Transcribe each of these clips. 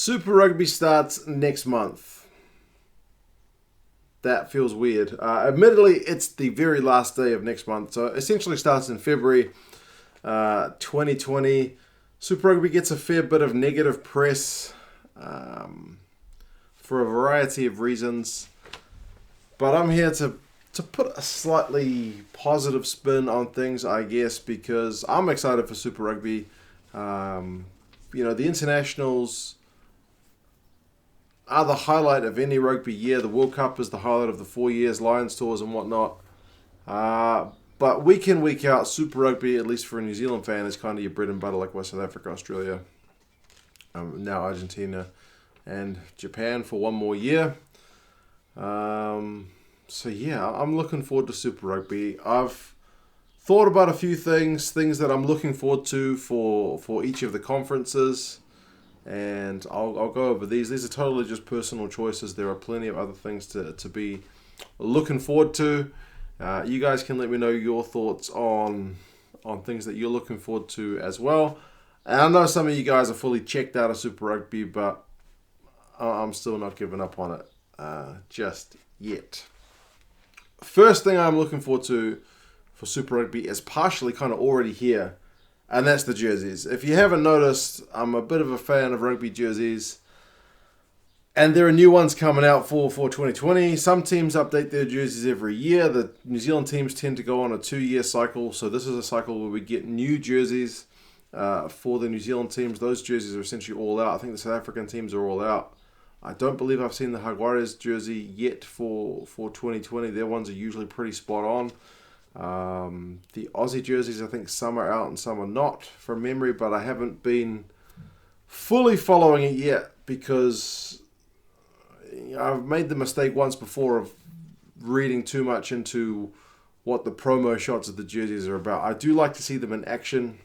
Super Rugby starts next month. That feels weird. Admittedly, it's the very last day of next month, so it essentially starts in February 2020. Super Rugby gets a fair bit of negative press for a variety of reasons, but I'm here to put a slightly positive spin on things, I guess, because I'm excited for Super Rugby. The internationals are the highlight of any rugby year. The World Cup is the highlight of the 4 years, Lions tours and whatnot. But week in, week out, Super Rugby, at least for a New Zealand fan, is kind of your bread and butter, like West South Africa, Australia, now Argentina, and Japan for one more year. I'm looking forward to Super Rugby. I've thought about a few things that I'm looking forward to for each of the conferences. And I'll go over these. These are totally just personal choices. There are plenty of other things to be looking forward to. You guys can let me know your thoughts on things that you're looking forward to as well. And I know some of you guys are fully checked out of Super Rugby, but I'm still not giving up on it just yet. First thing I'm looking forward to for Super Rugby is partially kind of already here. And that's the jerseys. If you haven't noticed, I'm a bit of a fan of rugby jerseys. And there are new ones coming out for 2020. Some teams update their jerseys every year. The New Zealand teams tend to go on a 2-year cycle. So this is a cycle where we get new jerseys for the New Zealand teams. Those jerseys are essentially all out. I think the South African teams are all out. I don't believe I've seen the Jaguares jersey yet for 2020. Their ones are usually pretty spot on. The Aussie jerseys, I think some are out and some are not from memory, but I haven't been fully following it yet because I've made the mistake once before of reading too much into what the promo shots of the jerseys are about. I do like to see them in action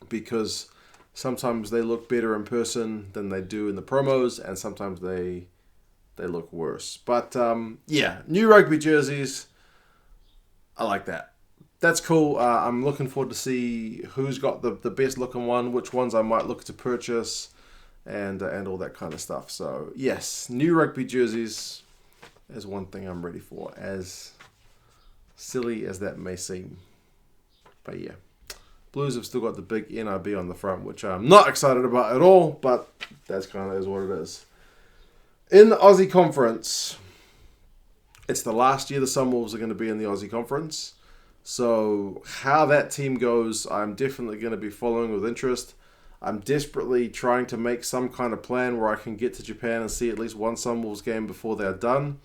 because sometimes they look better in person than they do in the promos, and sometimes they look worse. But new rugby jerseys, I like that. That's cool. I'm looking forward to see who's got the best looking one, which ones I might look to purchase, and all that kind of stuff. So yes, new rugby jerseys is one thing I'm ready for, as silly as that may seem. But yeah, Blues have still got the big NRB on the front, which I'm not excited about at all, but that's kind of is what it is. In the Aussie Conference, it's the last year the Sunwolves are going to be in the Aussie Conference. So how that team goes, I'm definitely going to be following with interest. I'm desperately trying to make some kind of plan where I can get to Japan and see at least one Sunwolves game before they're done.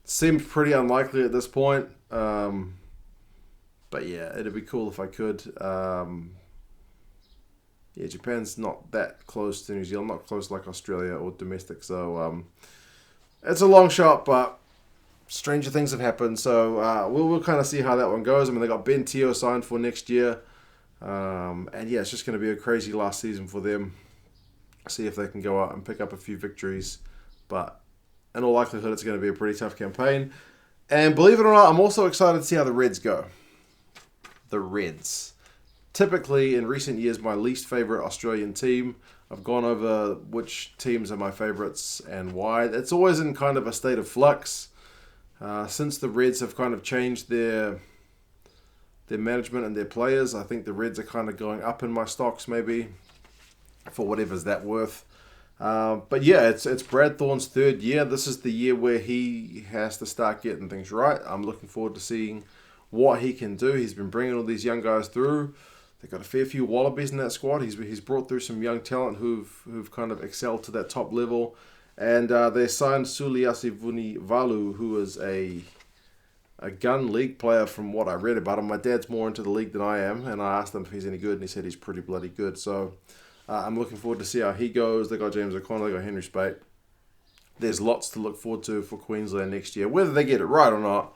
Seems pretty unlikely at this point. But yeah, it'd be cool if I could. Japan's not that close to New Zealand, not close like Australia or domestic. So it's a long shot, but stranger things have happened, so we'll kind of see how that one goes. I mean, they got Ben Teo signed for next year, it's just going to be a crazy last season for them. See if they can go out and pick up a few victories, but in all likelihood, it's going to be a pretty tough campaign. And believe it or not, I'm also excited to see how the Reds go. The Reds. Typically, in recent years, my least favourite Australian team. I've gone over which teams are my favourites and why. It's always in kind of a state of flux. Since the Reds have kind of changed their management and their players, I think the Reds are kind of going up in my stocks maybe, for whatever's that worth. But yeah, it's Brad Thorne's third year. This is the year where he has to start getting things right. I'm looking forward to seeing what he can do. He's been bringing all these young guys through. They've got a fair few Wallabies in that squad. He's brought through some young talent who've kind of excelled to that top level. And they signed Suliasi Vunivalu, who is a gun league player from what I read about him. My dad's more into the league than I am, and I asked him if he's any good, and he said he's pretty bloody good. So I'm looking forward to see how he goes. They got James O'Connor, they got Henry Spate. There's lots to look forward to for Queensland next year. Whether they get it right or not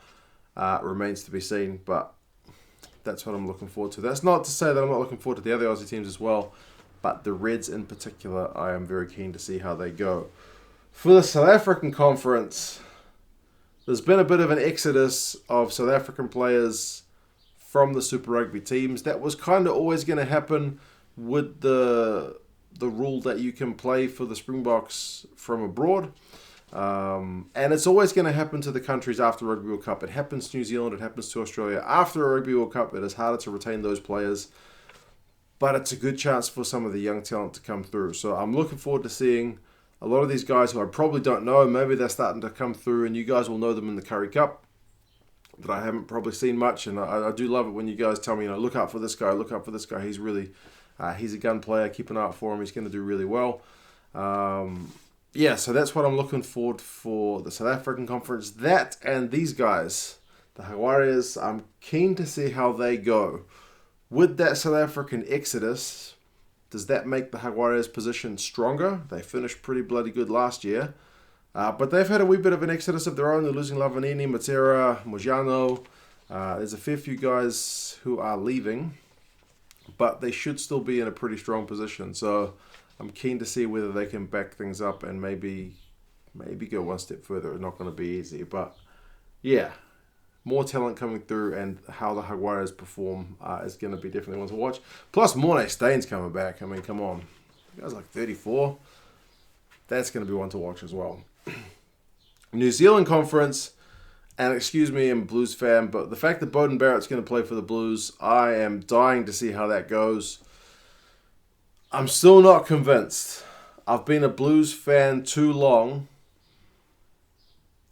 remains to be seen, but that's what I'm looking forward to. That's not to say that I'm not looking forward to the other Aussie teams as well, but the Reds in particular, I am very keen to see how they go. For the South African Conference, there's been a bit of an exodus of South African players from the Super Rugby teams. That was kind of always going to happen with the the rule that you can play for the Springboks from abroad. And it's always going to happen to the countries after Rugby World Cup. It happens to New Zealand, it happens to Australia. After a Rugby World Cup, it is harder to retain those players. But it's a good chance for some of the young talent to come through. So I'm looking forward to seeing a lot of these guys who I probably don't know. Maybe they're starting to come through, and you guys will know them in the Curry Cup that I haven't probably seen much. And I do love it when you guys tell me, look out for this guy, look out for this guy. He's really, he's a gun player. Keep an eye out for him. He's going to do really well. So that's what I'm looking forward for the South African Conference. That and these guys, the Jaguares, I'm keen to see how they go. With that South African exodus, does that make the Jaguares' position stronger? They finished pretty bloody good last year. But they've had a wee bit of an exodus of their own. They're losing Lavanini, Matera, Mojano. There's a fair few guys who are leaving. But they should still be in a pretty strong position. So I'm keen to see whether they can back things up and maybe go one step further. It's not going to be easy. But yeah, more talent coming through, and how the Jaguares perform is going to be definitely one to watch. Plus, Mornay Staine's coming back. I mean, come on. The guy's like 34. That's going to be one to watch as well. New Zealand Conference, and excuse me, I'm a Blues fan, but the fact that Beauden Barrett's going to play for the Blues, I am dying to see how that goes. I'm still not convinced. I've been a Blues fan too long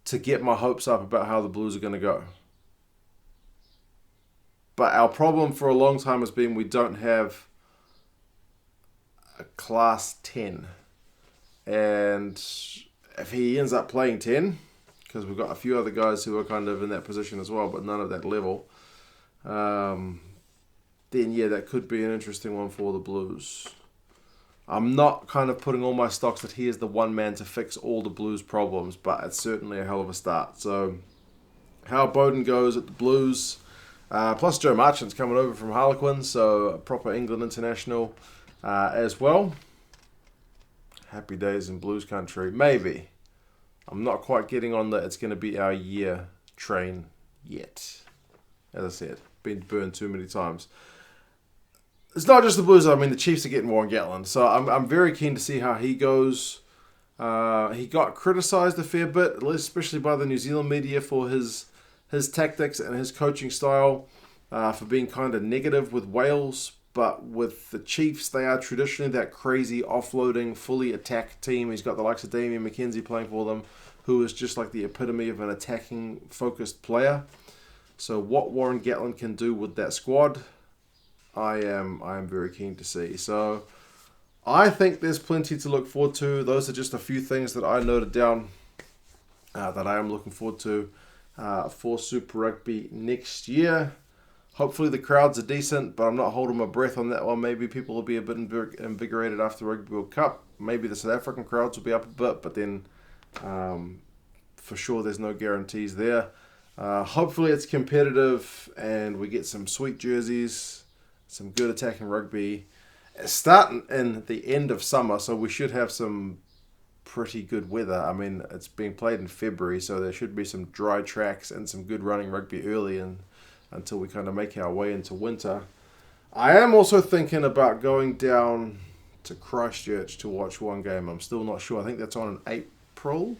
to get my hopes up about how the Blues are going to go. But our problem for a long time has been we don't have a class 10. And if he ends up playing 10, because we've got a few other guys who are kind of in that position as well, but none of that level, then yeah, that could be an interesting one for the Blues. I'm not kind of putting all my stocks that he is the one man to fix all the Blues problems, but it's certainly a hell of a start. So how Beauden goes at the Blues, plus Joe Marchant's coming over from Harlequin, so a proper England international as well. Happy days in Blues country. Maybe. I'm not quite getting on that it's going to be our year train yet. As I said, been burned too many times. It's not just the Blues. I mean, the Chiefs are getting Warren Gatland. So I'm very keen to see how he goes. He got criticised a fair bit, especially by the New Zealand media, for his tactics and his coaching style, for being kind of negative with Wales. But with the Chiefs, they are traditionally that crazy offloading, fully attack team. He's got the likes of Damian McKenzie playing for them, who is just like the epitome of an attacking focused player. So what Warren Gatland can do with that squad, I am very keen to see. So I think there's plenty to look forward to. Those are just a few things that I noted down that I am looking forward to for Super Rugby next year. Hopefully the crowds are decent, but I'm not holding my breath on that one. Maybe people will be a bit invigorated after the Rugby World Cup. Maybe the South African crowds will be up a bit, but then for sure there's no guarantees there. Hopefully it's competitive and we get some sweet jerseys, some good attacking rugby. It's starting in the end of summer, so we should have some pretty good weather. I mean, it's being played in February, so there should be some dry tracks and some good running rugby early and until we kind of make our way into winter. I am also thinking about going down to Christchurch to watch one game. I'm still not sure. I think that's on in April.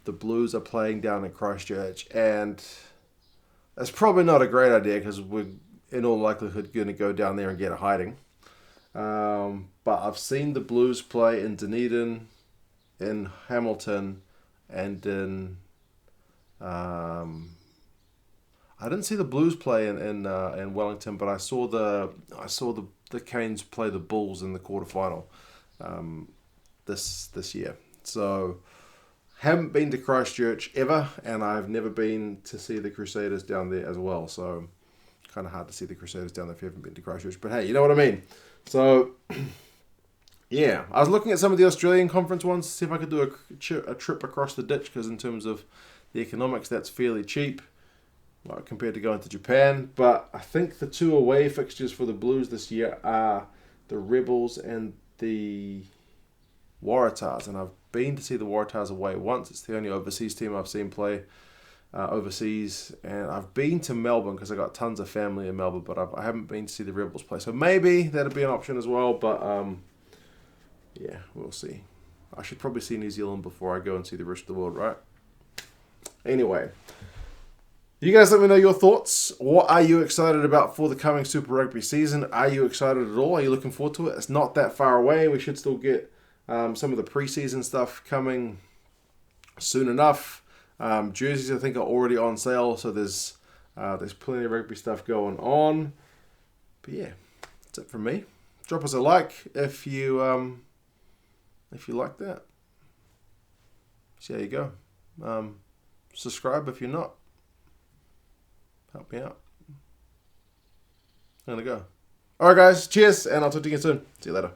The Blues are playing down in Christchurch, and that's probably not a great idea because we're in all likelihood going to go down there and get a hiding. But I've seen the Blues play in Dunedin, in Hamilton, and in I didn't see the Blues play in Wellington, but I saw the Canes play the Bulls in the quarterfinal this year. So haven't been to Christchurch ever, and I've never been to see the Crusaders down there as well. So kind of hard to see the Crusaders down there if you haven't been to Christchurch. But hey, you know what I mean. So yeah, I was looking at some of the Australian conference ones to see if I could do a trip across the ditch, because in terms of the economics, that's fairly cheap. Compared to going to Japan. But I think the two away fixtures for the Blues this year are the Rebels and the Waratahs. And I've been to see the Waratahs away once. It's the only overseas team I've seen play overseas. And I've been to Melbourne because I got tons of family in Melbourne, but I haven't been to see the Rebels play. So maybe that'll be an option as well. But yeah, we'll see. I should probably see New Zealand before I go and see the rest of the world, right? Anyway, you guys let me know your thoughts. What are you excited about for the coming Super Rugby season? Are you excited at all? Are you looking forward to it? It's not that far away. We should still get some of the preseason stuff coming soon enough. Jerseys, I think, are already on sale, so there's plenty of rugby stuff going on. But yeah, that's it from me. Drop us a like if you like that. So there you go. Subscribe if you're not. Help me out. I'm gonna go. Alright guys, cheers, and I'll talk to you again soon. See you later.